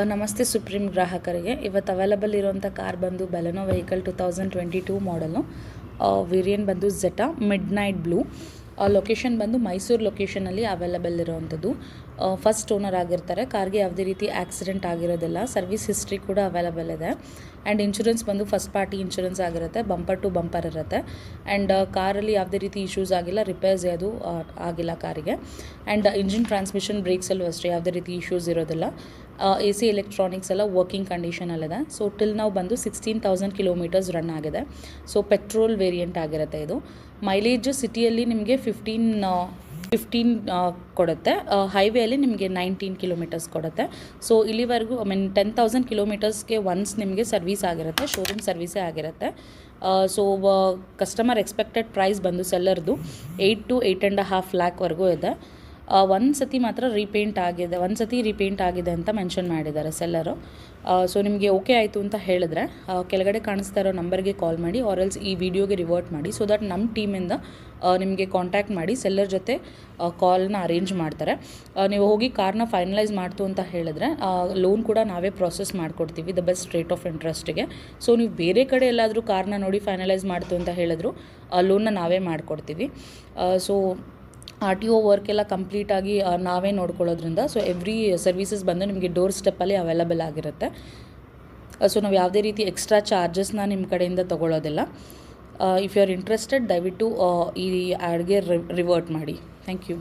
ನಮಸ್ತೆ ಸುಪ್ರೀಂ ಗ್ರಾಹಕರಿಗೆ. ಇವತ್ತು ಅವೈಲಬಲ್ ಇರುವಂಥ ಕಾರ್ ಬಂದು ಬೆಲೆನೋ ವೆಹಿಕಲ್ 2022 ಮಾಡಲು. ವೇರಿಯಂಟ್ ಬಂದು ಝೆಟಾ ಮಿಡ್ ನೈಟ್ ಬ್ಲೂ. ಲೊಕೇಶನ್ ಬಂದು ಮೈಸೂರು ಲೊಕೇಶನಲ್ಲಿ ಅವೈಲಬಲ್ ಇರೋವಂಥದ್ದು. ಫಸ್ಟ್ ಓನರ್ ಆಗಿರ್ತಾರೆ. ಕಾರ್ಗೆ ಯಾವುದೇ ರೀತಿ ಆಕ್ಸಿಡೆಂಟ್ ಆಗಿರೋದಿಲ್ಲ. ಸರ್ವಿಸ್ ಹಿಸ್ಟ್ರಿ ಕೂಡ ಅವೈಲಬಲ್ ಇದೆ. ಆ್ಯಂಡ್ ಇನ್ಶೂರೆನ್ಸ್ ಬಂದು ಫಸ್ಟ್ ಪಾರ್ಟಿ ಇನ್ಶೂರೆನ್ಸ್ ಆಗಿರುತ್ತೆ. ಬಂಪರ್ ಟು ಬಂಪರ್ ಇರುತ್ತೆ. ಆ್ಯಂಡ್ ಕಾರಲ್ಲಿ ಯಾವುದೇ ರೀತಿ ಇಶ್ಯೂಸ್ ಆಗಿಲ್ಲ, ರಿಪೇರ್ಸ್ ಯಾವುದು ಆಗಿಲ್ಲ ಕಾರಿಗೆ. ಆ್ಯಂಡ್ ಇಂಜಿನ್ ಟ್ರಾನ್ಸ್ಮಿಷನ್ ಬ್ರೇಕ್ಸಲ್ಲೂ ಅಷ್ಟೇ ಯಾವುದೇ ರೀತಿ ಇಶ್ಯೂಸ್ ಇರೋದಿಲ್ಲ. AC ಎಲೆಕ್ಟ್ರಾನಿಕ್ಸ್ ಎಲ್ಲ ವರ್ಕಿಂಗ್ ಕಂಡೀಷನಲ್ಲಿದೆ. ಸೊ ಟಿಲ್ ನಾವು ಬಂದು 16,000 ಕಿಲೋಮೀಟರ್ಸ್ ರನ್ ಆಗಿದೆ. ಸೊ ಪೆಟ್ರೋಲ್ ವೇರಿಯಂಟ್ ಆಗಿರುತ್ತೆ ಇದು. ಮೈಲೇಜ್ ಸಿಟಿಯಲ್ಲಿ ನಿಮಗೆ 15 ಕೊಡುತ್ತೆ. ಹೈವೇಯಲ್ಲಿ ನಿಮಗೆ 19 ಕಿಲೋಮೀಟರ್ಸ್ ಕೊಡುತ್ತೆ. ಸೊ ಇಲ್ಲಿವರೆಗೂ 10,000 ಕಿಲೋಮೀಟರ್ಸ್ಗೆ ಒನ್ಸ್ ನಿಮಗೆ ಸರ್ವಿಸ್ ಆಗಿರುತ್ತೆ, ಶೋರೂಮ್ ಸರ್ವಿಸೇ ಆಗಿರುತ್ತೆ. ಸೊ ಕಸ್ಟಮರ್ ಎಕ್ಸ್ಪೆಕ್ಟೆಡ್ ಪ್ರೈಸ್ ಬಂದು ಸೆಲ್ಲರ್ದು 8 to 8.5 ಲ್ಯಾಕ್ವರೆಗೂ ಇದೆ. ಒಂದು ಸತಿ ಮಾತ್ರ ರೀಪೇಂಟ್ ಆಗಿದೆ ಅಂತ ಮೆನ್ಷನ್ ಮಾಡಿದ್ದಾರೆ ಸೆಲ್ಲರು. ಸೊ ನಿಮಗೆ ಓಕೆ ಆಯಿತು ಅಂತ ಹೇಳಿದ್ರೆ ಕೆಳಗಡೆ ಕಾಣಿಸ್ತಾ ಇರೋ ನಂಬರ್ಗೆ ಕಾಲ್ ಮಾಡಿ, ಆರ್ ಎಲ್ಸ್ ಈ ವಿಡಿಯೋಗೆ ರಿವರ್ಟ್ ಮಾಡಿ. ಸೊ ದಟ್ ನಮ್ಮ ಟೀಮಿಂದ ನಿಮಗೆ ಕಾಂಟ್ಯಾಕ್ಟ್ ಮಾಡಿ ಸೆಲ್ಲರ್ ಜೊತೆ ಕಾಲ್ನ ಅರೇಂಜ್ ಮಾಡ್ತಾರೆ. ನೀವು ಹೋಗಿ ಕಾರ್ನ ಫೈನಲೈಸ್ ಮಾಡ್ತು ಅಂತ ಹೇಳಿದ್ರೆ ಲೋನ್ ಕೂಡ ನಾವೇ ಪ್ರೊಸೆಸ್ ಮಾಡಿಕೊಡ್ತೀವಿ ದ ಬೆಸ್ಟ್ ರೇಟ್ ಆಫ್ ಇಂಟ್ರೆಸ್ಟ್ಗೆ. ಸೊ ನೀವು ಬೇರೆ ಕಡೆ ಎಲ್ಲಾದರೂ ಕಾರ್ನ ನೋಡಿ ಫೈನಲೈಸ್ ಮಾಡ್ತು ಅಂತ ಹೇಳಿದ್ರು ಲೋನ್ನ ನಾವೇ ಮಾಡಿಕೊಡ್ತೀವಿ. ಸೊ RTO ವರ್ಕ್ ಎಲ್ಲ ಕಂಪ್ಲೀಟಾಗಿ ನಾವೇ ನೋಡ್ಕೊಳ್ಳೋದ್ರಿಂದ ಸೊ ಎವ್ರಿ ಸರ್ವಿಸಸ್ ಬಂದು ನಿಮಗೆ ಡೋರ್ ಸ್ಟೆಪ್ಪಲ್ಲಿ ಅವೈಲಬಲ್ ಆಗಿರುತ್ತೆ. ಸೊ ನಾವು ಯಾವುದೇ ರೀತಿ ಎಕ್ಸ್ಟ್ರಾ ಚಾರ್ಜಸ್ನ ನಿಮ್ಮ ಕಡೆಯಿಂದ ತೊಗೊಳ್ಳೋದಿಲ್ಲ. ಇಫ್ ಯು ಆರ್ ಇಂಟ್ರೆಸ್ಟೆಡ್ ದಯವಿಟ್ಟು ಈ ಆ್ಯಡ್ಗೆ ರಿವರ್ಟ್ ಮಾಡಿ. Thank you.